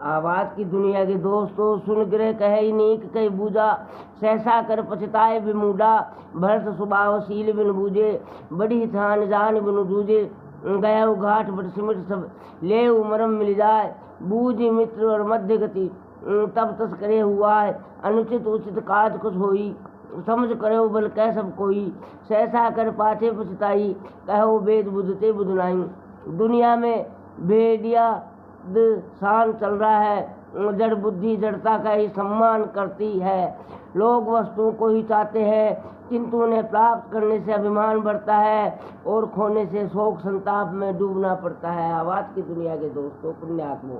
आवाज की दुनिया के दोस्तों, सुन ग्रह कहे नीक कहे बूझा, सहसा कर पछताए विमूढ़ा, भरत स्वभावशील बिन बूझे, बड़ी थान जान बिन जूझे, गया घाट बट सिमट सब ले मरम मिल जाए, बूझ मित्र और मध्य गति, तब तस करे हुआ है, अनुचित उचित काज कुछ होई, समझ करे बल कह सब कोई, सहसा कर पाछे पछताई, कहो वेद बुझते बुझ नाई। दुनिया में भेड़िया शान चल रहा है, जड़ बुद्धि जड़ता का ही सम्मान करती है, लोग वस्तुओं को ही चाहते हैं, किंतु उन्हें प्राप्त करने से अभिमान बढ़ता है और खोने से शोक संताप में डूबना पड़ता है। आवाज की दुनिया के दोस्तों, पुण्यात्मों,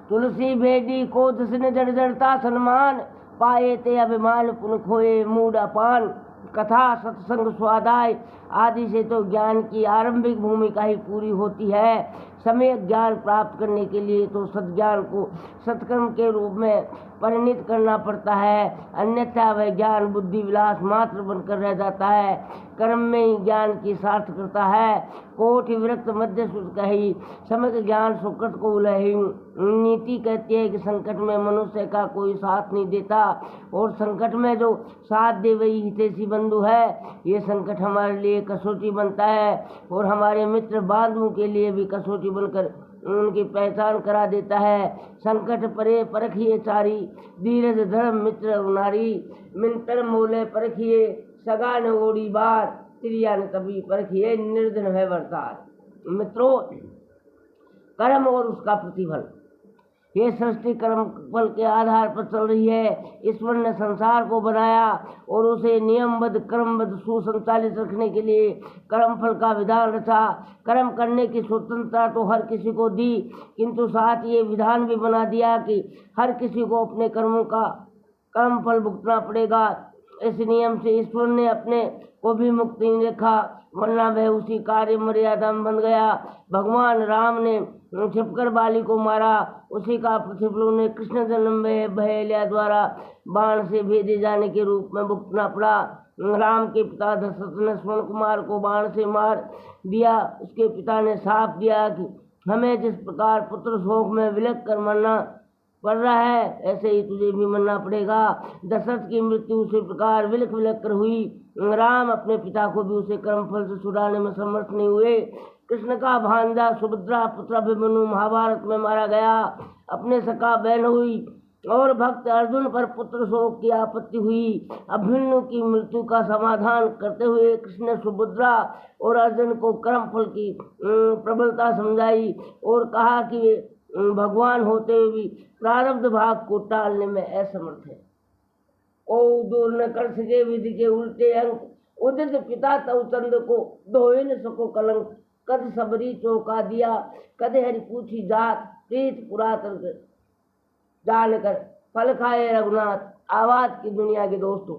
तुलसी भेड़ी को जिसने जड़ जड़ता सम्मान, पाए ते अभिमान पुन खोए मूड अपान, कथा सत्संग स्वाध्याय आदि से तो ज्ञान की आरंभिक भूमिका ही पूरी होती है। समय ज्ञान प्राप्त करने के लिए तो सद्ज्ञान को सत्कर्म के रूप में परिणित करना पड़ता है, अन्यथा वह ज्ञान बुद्धि विलास मात्र बनकर रह जाता है। कर्म में ही ज्ञान की सार्थकता है। कोटि विरक्त मध्य सुध कही, समग्र ज्ञान सुकृत को उलही। नीति कहती है कि संकट में मनुष्य का कोई साथ नहीं देता, और संकट में जो साथ दे वही हितैषी बंधु है। ये संकट हमारे लिए कसौटी बनता है और हमारे मित्र बांधवों के लिए भी कसौटी बनकर उनकी पहचान करा देता है। संकट परे परखिए चारी, धीरज धर्म मित्र नारी, मिंतर मोले परखिए सगा न ओड़ी बार, त्रिया न तभी परखिए निर्धन है वर्तार। मित्रों, कर्म और उसका प्रतिफल, ये सृष्टि कर्म फल के आधार पर चल रही है। ईश्वर ने संसार को बनाया और उसे नियमबद्ध कर्मबद्ध सुसंचालित रखने के लिए कर्म फल का विधान रचा। कर्म करने की स्वतंत्रता तो हर किसी को दी, किंतु साथ ये विधान भी बना दिया कि हर किसी को अपने कर्मों का कर्म फल भुगतना पड़ेगा। इस नियम से ईश्वर ने अपने को भी मुक्त नहीं रखा, वरना वह उसी कार्य मर्यादा में बन गया। भगवान राम ने छिपकर बाली को मारा, उसी का प्रतिफल उन्हें कृष्ण जन्म में बहेलिया द्वारा बाण से भेजे जाने के रूप में भुगतना पड़ा। राम के पिता दशरथ ने स्वर्ण कुमार को बाण से मार दिया। उसके पिता ने शाप दिया कि हमें जिस प्रकार पुत्र शोक में विलक कर मरना पड़ रहा है, ऐसे ही तुझे भी मरना पड़ेगा। दशरथ की मृत्यु उसी प्रकार विलक विलक कर हुई। राम अपने पिता को भी उसे कर्मफल से छुड़ाने में समर्थ नहीं हुए। कृष्ण का भांजा सुभद्रा पुत्र अभिमन्यु महाभारत में मारा गया। अपने सखा बहन हुई और भक्त अर्जुन पर पुत्र शोक की आपत्ति हुई। अभिमन्यु की मृत्यु का समाधान करते हुए कृष्ण ने सुभद्रा और अर्जुन को कर्मफल की प्रबलता समझाई और कहा कि वे भगवान होते हुए भी प्रारब्ध भाग को टालने में असमर्थ है। ओ दूर न कर सके विधि के उल्टे अंक, उदित पिता तव चंद को धोए न सको कलंक। कद सबरी चौका दिया, कद हरि पूछी जात, प्रीत पुरातन जान कर फल खाए रघुनाथ। आवाज की दुनिया के दोस्तों,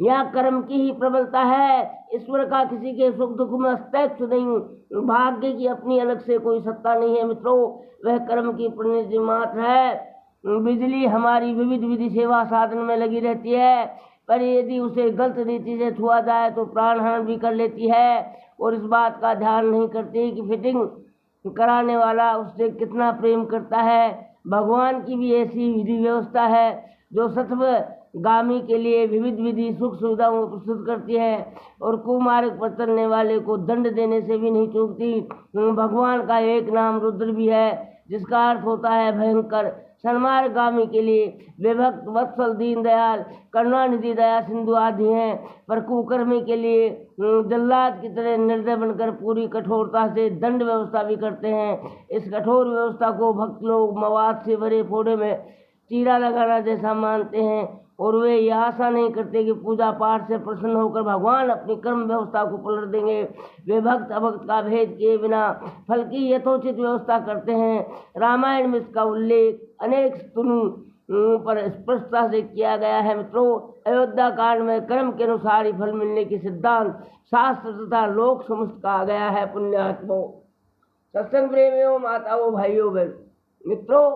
यह कर्म की ही प्रबलता है। ईश्वर का किसी के सुख दुख में हस्तक्षेप नहीं, भाग्य की अपनी अलग से कोई सत्ता नहीं है। मित्रों, वह कर्म की परिणति मात्र है। बिजली हमारी विविध विधि सेवा साधन में लगी रहती है, पर यदि उसे गलत रीति से छुआ जाए तो प्राणहरण भी कर लेती है, और इस बात का ध्यान नहीं करती कि फिटिंग कराने वाला उससे कितना प्रेम करता है। भगवान की भी ऐसी विधि व्यवस्था है जो सत्व गामी के लिए विविध विधि सुख सुविधाओं को प्रस्तुत करती है और कुमार्ग पर चलने वाले को दंड देने से भी नहीं चूकती। भगवान का एक नाम रुद्र भी है, जिसका अर्थ होता है भयंकर। सन्मार्ग गामी के लिए विभक्त वत्सल दीन दयाल करुणानिधि दया सिंधु आदि हैं, पर कुकर्मी के लिए जल्लाद की तरह निर्दय बनकर पूरी कठोरता से दंड व्यवस्था भी करते हैं। इस कठोर व्यवस्था को भक्त लोग मवाद से भरे फोड़े में चीरा लगाना जैसा मानते हैं, और वे यह आशा नहीं करते कि पूजा पाठ से प्रसन्न होकर भगवान अपनी कर्म व्यवस्था को पलट देंगे। वे भक्त अभक्त का भेद किए बिना फल की यथोचित व्यवस्था करते हैं। रामायण में इसका उल्लेख अनेक स्तुतियों पर स्पष्टता से किया गया है। मित्रों, अयोध्या कांड में कर्म के अनुसार ही फल मिलने की सिद्धांत शास्त्र तथा लोक समस्त कहा गया है। पुण्यात्मों, सत्संग प्रेमियों, माताओं, भाइयों, बहन मित्रों,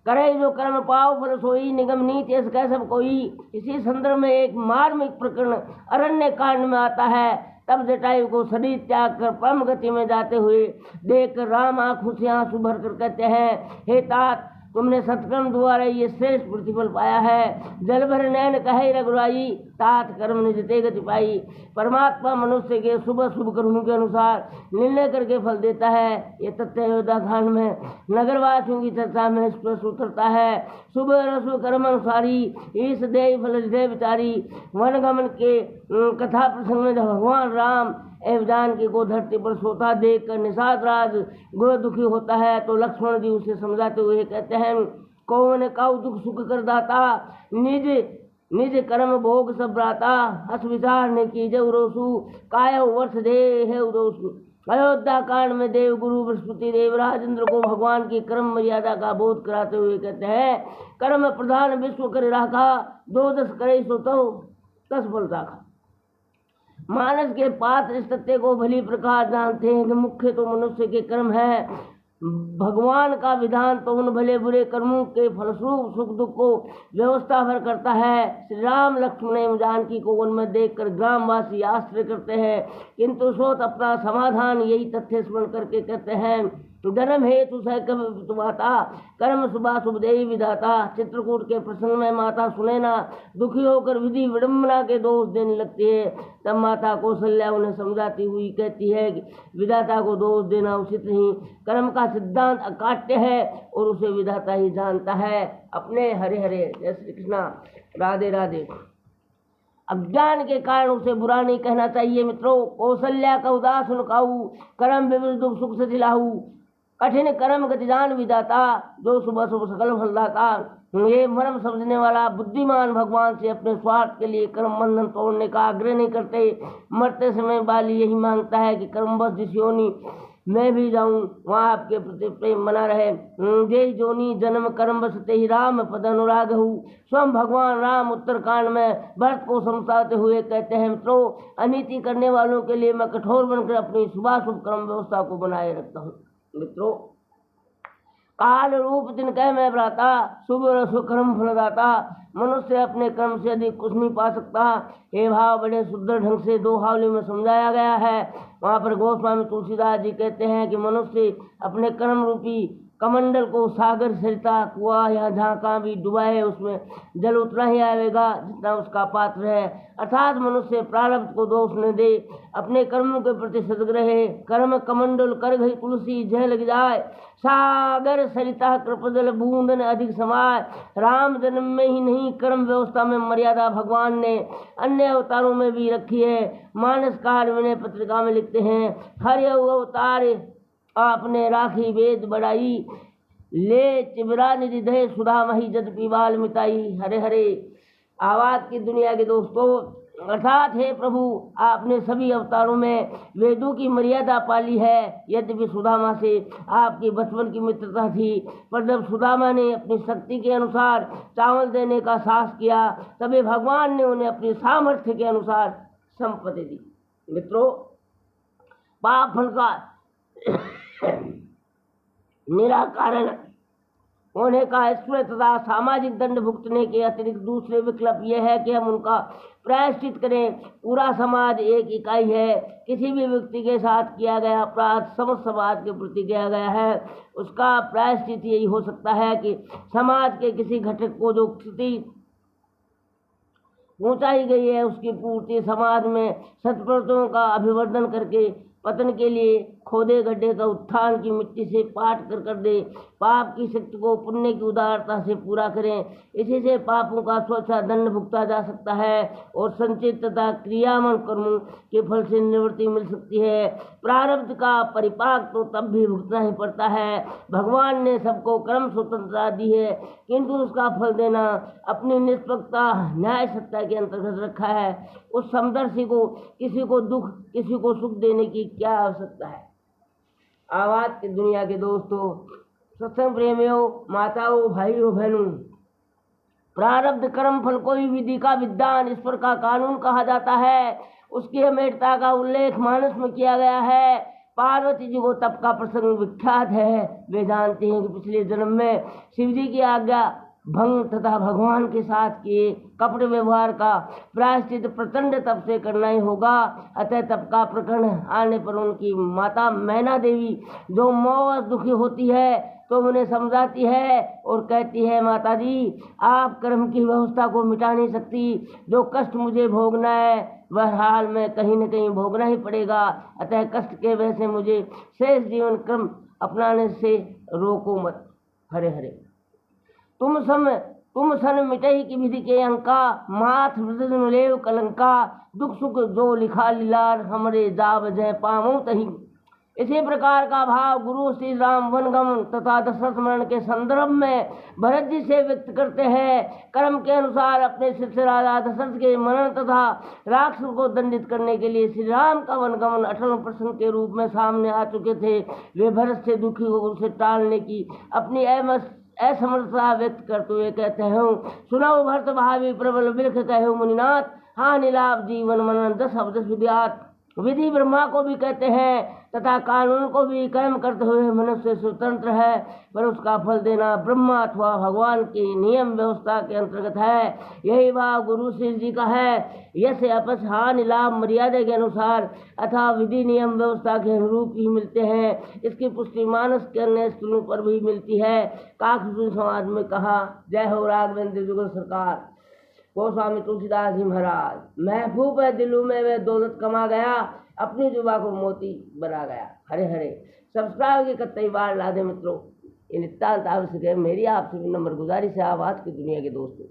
करे जो कर्म पाओ फल सोई, निगम नीति कह सब कोई। इसी संदर्भ में एक मार्मिक प्रकरण अरण्य कांड में आता है। तब जटायु को शरीर त्याग कर परम गति में जाते हुए देख कर राम आंखों से आंसू भर कर कहते हैं, हे तात, तुमने सत्कर्म द्वारा ये श्रेष्ठ प्रतिफल पाया है। जल भर नैन कहे रघुराई, तात कर्म निज ते गति पाई। परमात्मा मनुष्य के शुभ शुभ कर्मों के अनुसार निर्णय करके फल देता है। ये तथ्य अयोध्या कांड में नगरवासियों की चर्चा में स्पष्ट उतरता है। शुभ रसु कर्म अनुसारी ईश देव फल हृदय विचारी। वन गमन के कथा प्रसंग में भगवान राम एवं जानकी को धरती पर सोता देख कर निषाद राज गो दुखी होता है, तो लक्ष्मण जी उसे समझाते हुए कहते हैं, कौन काउ दुख सुख कर दाता, निज निज कर्म भोग सब ब्राता। हस विचार ने की जब रोसु, काय वर्ष दे है उरोसु। अयोध्या कांड में देव गुरु बृहस्पति देव राजेंद्र को भगवान की कर्म मर्यादा का बोध कराते हुए कहते हैं, कर्म प्रधान विश्व कर राखा, दो दस करे सो तो 10 फल राखा। मानस के पात्र इस तथ्य को भली प्रकार जानते हैं कि मुख्य तो मनुष्य के कर्म है। भगवान का विधान तो उन भले बुरे कर्मों के फलस्वरूप सुख दुख को व्यवस्था भर करता है। श्री राम लक्ष्मण एवं जानकी को उनमें देखकर ग्रामवासी आश्चर्य करते हैं, किंतु सोच अपना समाधान यही तथ्य स्मरण करके कहते हैं, जन्म हेतु सह कब माता, कर्म शुभा शुभ देवी विधाता। चित्रकूट के प्रसंग में माता सुनैना दुखी होकर विधि विडम्बना के दोष देने लगती है। तब माता कौशल्या उन्हें समझाती हुई कहती है कि विधाता को दोष देना उचित नहीं, कर्म का सिद्धांत अकाट्य है और उसे विधाता ही जानता है। अपने हरे हरे। जय श्री कृष्णा। राधे राधे। अज्ञान के कारण उसे बुरा नहीं कहना चाहिए। मित्रों, कौशल्या का उदास उनकाऊ, कर्म विविध दुख सुख से दिलाऊ, कठिन कर्म गतिदान विदाता, जो सुबह सुबह सकल फलदाता। ये मर्म समझने वाला बुद्धिमान भगवान से अपने स्वार्थ के लिए कर्म बंधन तोड़ने का आग्रह नहीं करते। मरते समय बाली यही मांगता है कि कर्मवश जिस योनि मैं भी जाऊं वहाँ आपके प्रति प्रेम बना रहे। जय जोनी जन्म कर्म बसते ही राम पद अनुराग हूँ। स्वयं भगवान राम उत्तरकांड में भरत को समझाते हुए कहते हैं, मित्रों, अनीति करने वालों के लिए मैं कठोर बनकर अपनी शुभाशुभ कर्म व्यवस्था को बनाए रखता हूँ। मित्रों, काल रूप दिन कह मैं भ्राता, शुभ रसु कर्म फलदाता। मनुष्य अपने कर्म से अधिक कुछ नहीं पा सकता। ये भाव बड़े सुंदर ढंग से दोहावली में समझाया गया है। वहाँ पर गोस्वामी तुलसीदास जी कहते हैं कि मनुष्य अपने कर्म रूपी कमंडल को सागर सरिता कुआं या जहाँ कहाँ भी डुबाए उसमें जल उतना ही आएगा जितना उसका पात्र है। अर्थात मनुष्य प्रारब्ध को दोष न दे, अपने कर्मों के प्रति सजग रहे। कर्म कमंडल कर गई तुलसी जह लग जाए, सागर सरिता कृपजल बूंदन अधिक समाय। राम जन्म में ही नहीं, कर्म व्यवस्था में मर्यादा भगवान ने अन्य अवतारों में भी रखी है। मानस काल विनय पत्रिका में लिखते हैं, हर अवतार आपने राखी वेद बढ़ाई, ले चिबरा निधि दे सुधा मही जद पीवाल मिटाई। हरे हरे। आवाज की दुनिया के दोस्तों, अर्थात हे प्रभु, आपने सभी अवतारों में वेदों की मर्यादा पाली है। यद्यपि सुदामा से आपकी बचपन की मित्रता थी, पर जब सुदामा ने अपनी शक्ति के अनुसार चावल देने का साहस किया, तभी भगवान ने उन्हें अपनी सामर्थ्य के अनुसार संपत्ति दी। मित्रों, पाप फल का निराकरण होने का ईश्वर तथा सामाजिक दंड भुगतने के अतिरिक्त दूसरे विकल्प यह है कि हम उनका प्रायश्चित करें। पूरा समाज एक इकाई है। किसी भी व्यक्ति के साथ किया गया अपराध समस्त समाज के प्रति किया गया है। उसका प्रायश्चित यही हो सकता है कि समाज के किसी घटक को जो क्षति पहुंचाई गई है उसकी पूर्ति समाज में सत्प्रथों का अभिवर्धन करके पतन के लिए खोदे गड्ढे का उत्थान की मिट्टी से पाट कर दे। पाप की शक्ति को पुण्य की उदारता से पूरा करें। इसी से पापों का स्वच्छा दंड भुगता जा सकता है और संचित तथा क्रियामन कर्मों के फल से निवृत्ति मिल सकती है। प्रारब्ध का परिपाक तो तब भी भुगतना ही पड़ता है। भगवान ने सबको कर्म स्वतंत्रता दी है, किंतु उसका फल देना अपनी निष्पक्षता न्याय सत्ता के अंतर्गत रखा है। उस समदर्शी को किसी को दुख किसी को सुख देने की क्या आवश्यकता है। आवाज की दुनिया के दोस्तों, सत्संग प्रेमियों, माताओं, भाइयों, बहनों, प्रारब्ध कर्म फल कोई विधि का विधान ईश्वर का कानून कहा जाता है। उसकी अमेठता का उल्लेख मानस में किया गया है। पार्वती जी को तप का प्रसंग विख्यात है। वे जानते हैं कि पिछले जन्म में शिव जी की आज्ञा भंग तथा भगवान के साथ किए कपट व्यवहार का प्रायश्चित प्रचंड तप से करना ही होगा। अतः तप का प्रकरण आने पर उनकी माता मैना देवी जो मौत दुखी होती है तो उन्हें समझाती है और कहती है, माता जी आप कर्म की व्यवस्था को मिटा नहीं सकती, जो कष्ट मुझे भोगना है वह हाल में कहीं न कहीं भोगना ही पड़ेगा। अतः कष्ट के वजह से मुझे शेष जीवन क्रम अपनाने से रोको मत। हरे हरे। तुम सन मिटई की विधि के अंका, माथ मृदन लेव कलंका, दुख सुख जो लिखा लीलार, हमरे जाब जय पावों तही। इसी प्रकार का भाव गुरु श्री राम वनगमन तथा दशरथ मरण के संदर्भ में भरत जी से व्यक्त करते हैं। कर्म के अनुसार अपने शिष्य राजा दशरथ के मरण तथा राक्षस को दंडित करने के लिए श्री राम का वनगमन अटल प्रसंग के रूप में सामने आ चुके थे। वे भरत से दुखी हो उसे टालने की अपनी असमर्थता व्यक्त करते हुए कहते हैं, सुनो भरत भावी प्रबल बिरख कहो मुनिनाथ, हानि लाभ जीवन मनन दस अवदस विद्यात। विधि ब्रह्मा को भी कहते हैं तथा कानून को भी कर्म करते हुए मनुष्य स्वतंत्र है, पर उसका फल देना ब्रह्मा अथवा भगवान की नियम व्यवस्था के अंतर्गत है। यही भाव गुरु श्री जी का है। यश अपस हानि लाभ मर्यादा के अनुसार अथवा विधि नियम व्यवस्था के अनुरूप ही मिलते हैं। इसकी पुष्टि मानस के अन्य स्थलों पर भी मिलती है। काकसूर समाज में कहा। जय हो राघवेंद्र जुगल सरकार। गोस्वामी तुलसीदास जी महाराज। महबूब है दिलों में वह दौलत कमा गया, अपनी जुबा को मोती बना गया। हरे हरे। सब्सक्राइब की कतई बार ला दे मित्रों, ये नितांत आवश्यक है। मेरी आपसे भी नंबर गुजारिश है, आप आज की दुनिया के दोस्तों।